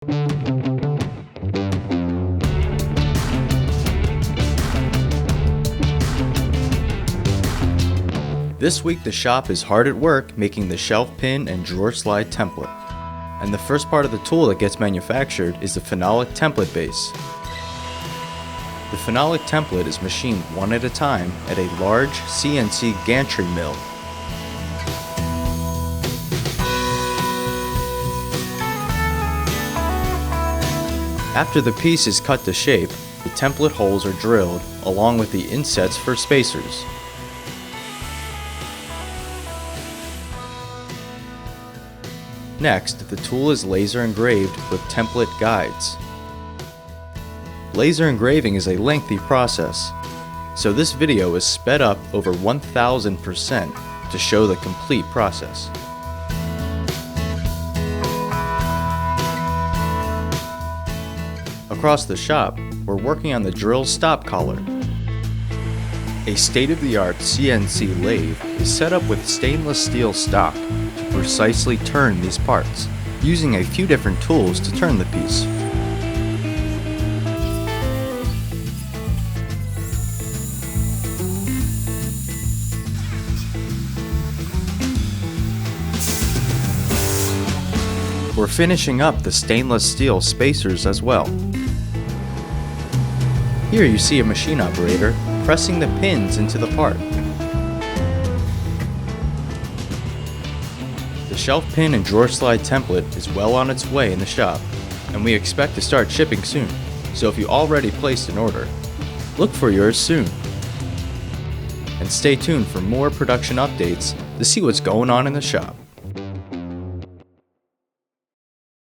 This week the shop is hard at work making the shelf pin and drawer slide template. And the first part of the tool that gets manufactured is the phenolic template base. The phenolic template is machined one at a time at a large CNC gantry mill. After the piece is cut to shape, the template holes are drilled along with the insets for spacers. Next, the tool is laser engraved with template guides. Laser engraving is a lengthy process, so this video is sped up over 1000% to show the complete process. Across the shop, we're working on the drill stop collar. A state-of-the-art CNC lathe is set up with stainless steel stock to precisely turn these parts, using a few different tools to turn the piece. We're finishing up the stainless steel spacers as well. Here you see a machine operator pressing the pins into the part. The shelf pin and drawer slide template is well on its way in the shop, and we expect to start shipping soon, so if you already placed an order, look for yours soon. And stay tuned for more production updates to see what's going on in the shop.